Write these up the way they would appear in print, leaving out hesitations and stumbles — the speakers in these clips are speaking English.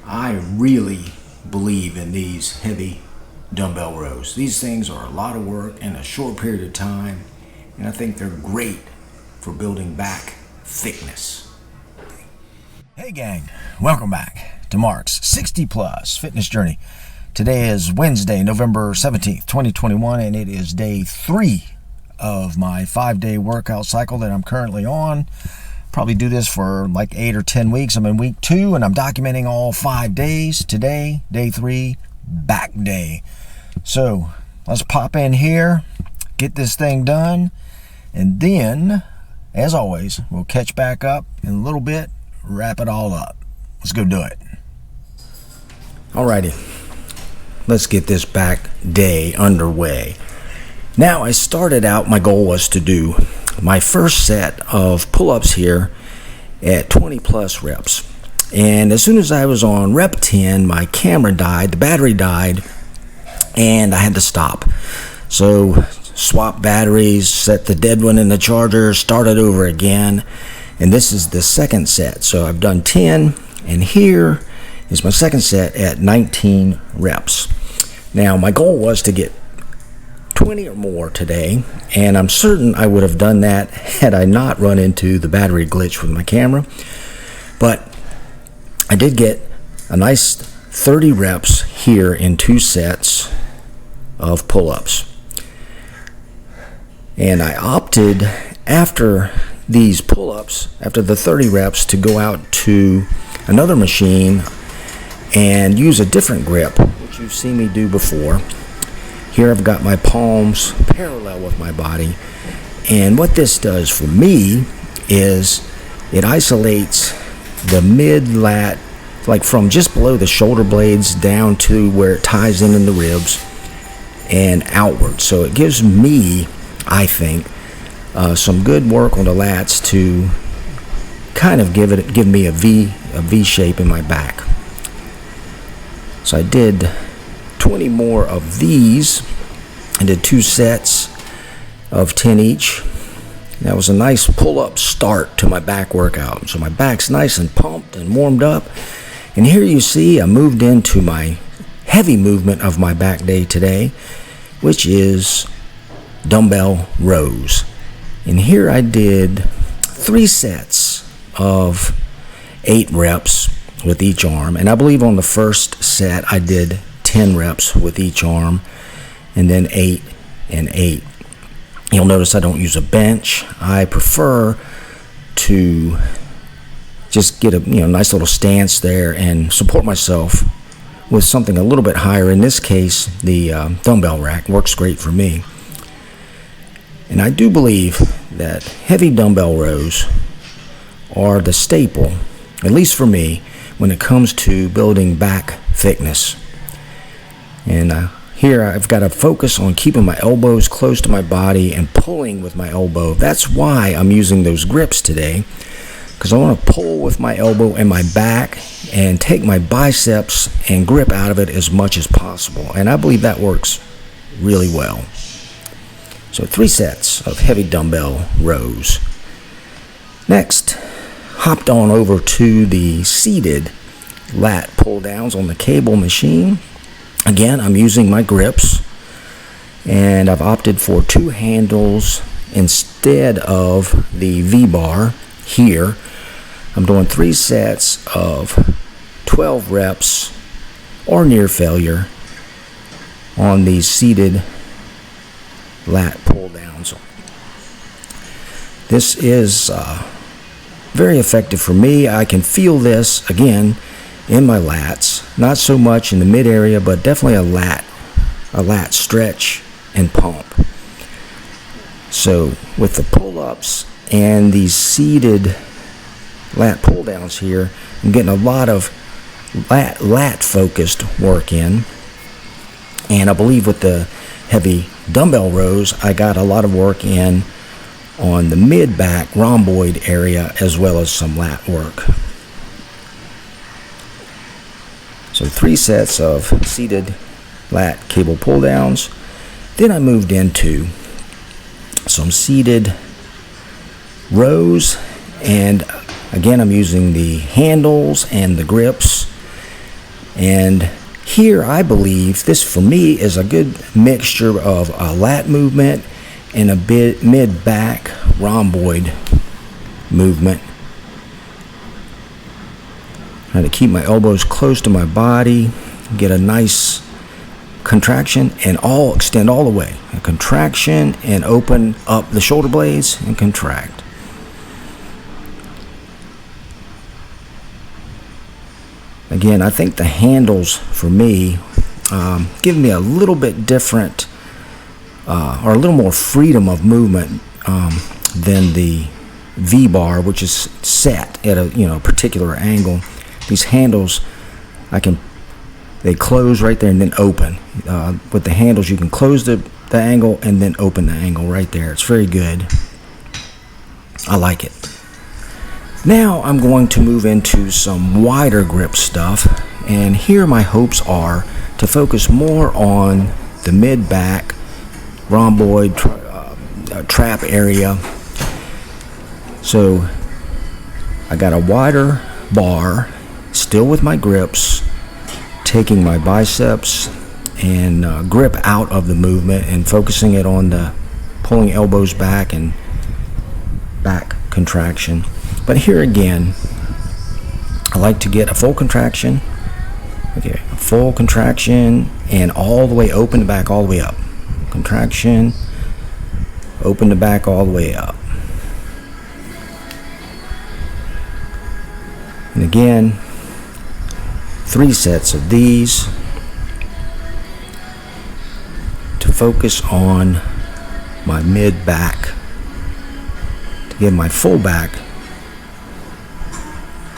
I really believe in these heavy dumbbell rows. These things are a lot of work in a short period of time, and I think they're great for building back thickness. Hey gang, welcome back to Mark's 60 Plus Fitness Journey. Today is Wednesday, November 17th, 2021, and it is day 3 of my 5-day workout cycle that I'm currently on. Probably do this for like 8 or 10 weeks. I'm in week 2 and I'm documenting all 5 days. Today, day 3, back day. So let's pop in here, get this thing done, and then, as always, we'll catch back up in a little bit, wrap it all up. Let's go do it. Alrighty, let's get this back day underway. Now, I started out, my goal was to do my first set of pull-ups here at 20 plus reps. And as soon as I was on rep 10, my camera died, the battery died, and I had to stop. So, swap batteries, set the dead one in the charger, started over again. And this is the second set. So I've done 10, and here is my second set at 19 reps. Now, my goal was to get 20 or more today, and I'm certain I would have done that had I not run into the battery glitch with my camera. But I did get a nice 30 reps here in 2 sets of pull-ups. And I opted, after these pull-ups, after the 30 reps, to go out to another machine and use a different grip, which you've seen me do before. Here I've got my palms parallel with my body, and what this does for me is it isolates the mid-lat, like from just below the shoulder blades down to where it ties in the ribs and outward. So it gives me, I think, some good work on the lats to kind of give me a V shape in my back. So I did 20 more of these. I did 2 sets of 10 each. That was a nice pull-up start to my back workout. So my back's nice and pumped and warmed up. And here you see I moved into my heavy movement of my back day today, which is dumbbell rows. And here I did 3 sets of 8 reps with each arm. And I believe on the first set I did 10 reps with each arm, and then 8 and 8. You'll notice I don't use a bench. I prefer to just get a nice little stance there and support myself with something a little bit higher. In this case, the dumbbell rack works great for me. And I do believe that heavy dumbbell rows are the staple, at least for me, when it comes to building back thickness. And here I've got to focus on keeping my elbows close to my body and pulling with my elbow. That's why I'm using those grips today, because I want to pull with my elbow and my back and take my biceps and grip out of it as much as possible. And I believe that works really well. So 3 sets of heavy dumbbell rows. Next, hopped on over to the seated lat pull downs on the cable machine. Again, I'm using my grips, and I've opted for 2 handles instead of the V-bar here. I'm doing 3 sets of 12 reps or near failure on these seated lat pull downs. This is very effective for me. I can feel this again in my lats, not so much in the mid area, but definitely a lat stretch and pump. So with the pull-ups and these seated lat pull downs here, I'm getting a lot of lat focused work in. And I believe with the heavy dumbbell rows, I got a lot of work in on the mid-back rhomboid area, as well as some lat work. So 3 sets of seated lat cable pull downs. Then I moved into some seated rows, and again I'm using the handles and the grips And here I believe this for me is a good mixture of a lat movement and a bit mid-back rhomboid movement. Trying to keep my elbows close to my body, get a nice contraction and extend all the way. A contraction and open up the shoulder blades and contract. Again, I think the handles for me give me a little bit different or a little more freedom of movement than the V-bar, which is set at a particular angle. These handles, they close right there and then open. With the handles, you can close the angle and then open the angle right there. It's very good. I like it. Now I'm going to move into some wider grip stuff, and here my hopes are to focus more on the mid-back rhomboid trap area. So I got a wider bar, still with my grips, taking my biceps and grip out of the movement and focusing it on the pulling elbows back and back contraction. But here again, I like to get a full contraction. Okay, a full contraction and all the way open the back all the way up. Contraction, open the back all the way up. And again, 3 sets of these to focus on my mid back, to give my full back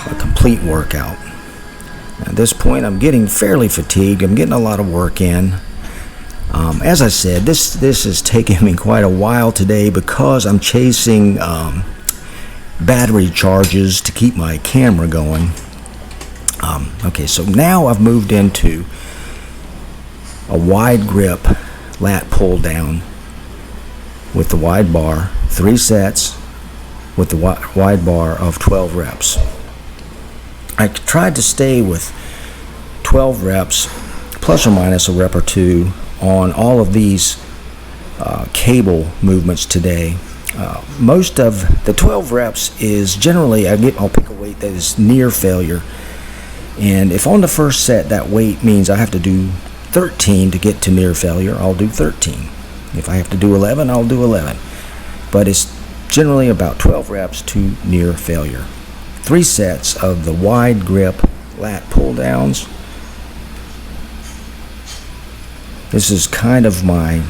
a complete workout. At this point, I'm getting fairly fatigued. I'm getting a lot of work in. As I said, this has taken me quite a while today because I'm chasing battery charges to keep my camera going. Okay, so now I've moved into a wide grip lat pull down with the wide bar, 3 sets with the wide bar of 12 reps. I tried to stay with 12 reps plus or minus a rep or 2 on all of these cable movements today. Most of the 12 reps is generally I'll pick a weight that is near failure, and if on the first set that weight means I have to do 13 to get to near failure, I'll do 13. If I have to do 11, I'll do 11. But it's generally about 12 reps to near failure. 3 sets of the wide grip lat pull downs. This is kind of my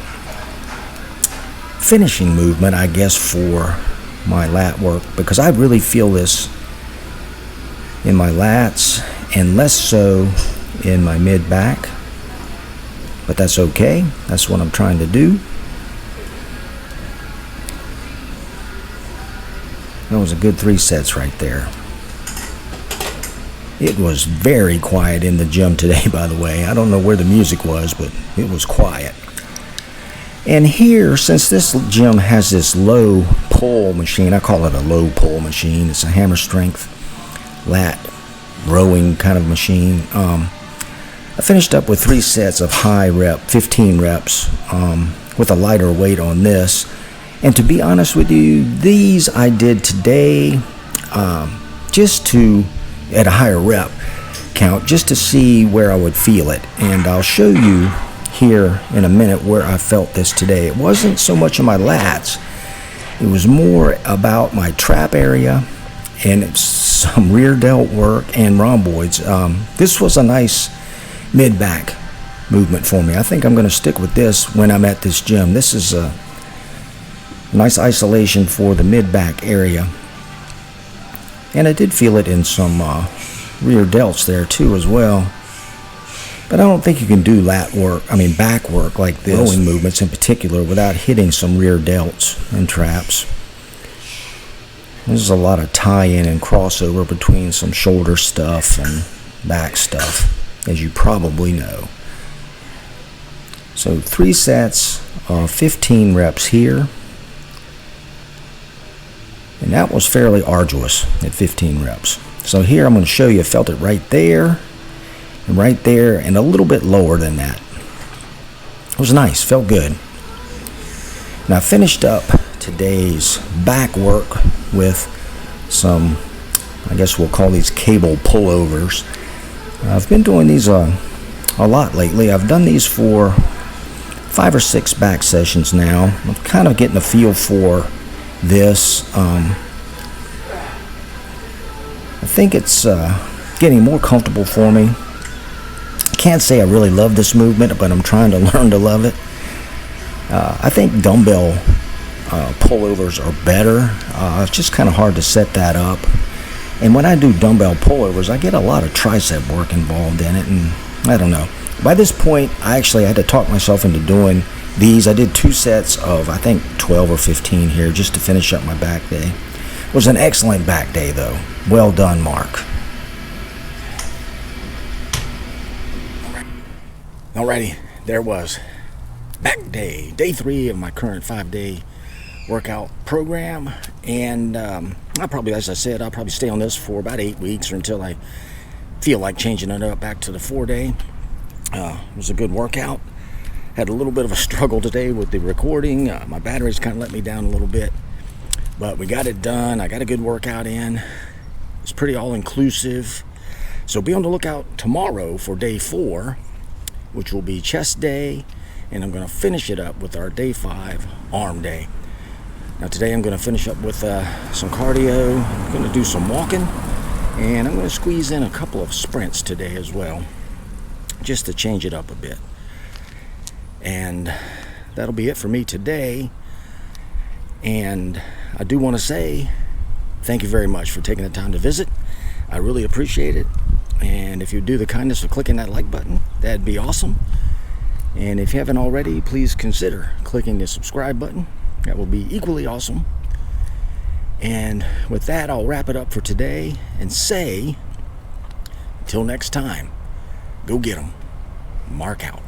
finishing movement, I guess, for my lat work, because I really feel this in my lats and less so in my mid back, but that's okay. That's what I'm trying to do. That was a good 3 sets right there. It was very quiet in the gym today, by the way. I don't know where the music was, but it was quiet. And here, since this gym has this low pull machine, I call it a low pull machine. It's a hammer strength lat rowing kind of machine. I finished up with 3 sets of high rep, 15 reps, with a lighter weight on this. And to be honest with you, these I did today at a higher rep count, just to see where I would feel it. And I'll show you here in a minute where I felt this today. It wasn't so much in my lats. It was more about my trap area and some rear delt work and rhomboids. This was a nice mid-back movement for me. I think I'm going to stick with this when I'm at this gym. This is a nice isolation for the mid-back area. And I did feel it in some rear delts there too as well. But I don't think you can do back work like this, rowing movements in particular, without hitting some rear delts and traps. There's a lot of tie-in and crossover between some shoulder stuff and back stuff, as you probably know. So 3 sets of 15 reps here. And that was fairly arduous at 15 reps. So here I'm going to show you, I felt it right there. right there and a little bit lower than that. It was nice, felt good. Now I finished up today's back work with some, I guess we'll call these cable pullovers. I've been doing these a lot lately. I've done these for 5 or 6 back sessions now. I'm kind of getting a feel for this. I think it's getting more comfortable for me. I can't say I really love this movement, but I'm trying to learn to love it. I think dumbbell pullovers are better. It's just kind of hard to set that up. And when I do dumbbell pullovers, I get a lot of tricep work involved in it, and I don't know. By this point, I actually had to talk myself into doing these. I did 2 sets of, I think, 12 or 15 here just to finish up my back day. It was an excellent back day, though. Well done, Mark. Alrighty, there was back day, day 3 of my current 5-day workout program, and I'll probably, as I said, I'll probably stay on this for about 8 weeks or until I feel like changing it up back to the 4-day. It was a good workout. Had a little bit of a struggle today with the recording. My batteries kind of let me down a little bit, but we got it done. I got a good workout in. It's pretty all-inclusive. So be on the lookout tomorrow for day 4, which will be chest day, and I'm going to finish it up with our day 5 arm day. Now today I'm going to finish up with some cardio. I'm going to do some walking, and I'm going to squeeze in a couple of sprints today as well, just to change it up a bit. And that'll be it for me today. And I do want to say thank you very much for taking the time to visit. I really appreciate it. And if you do the kindness of clicking that like button, that'd be awesome. And if you haven't already, please consider clicking the subscribe button. That will be equally awesome. And with that, I'll wrap it up for today and say, until next time, go get 'em. Mark out.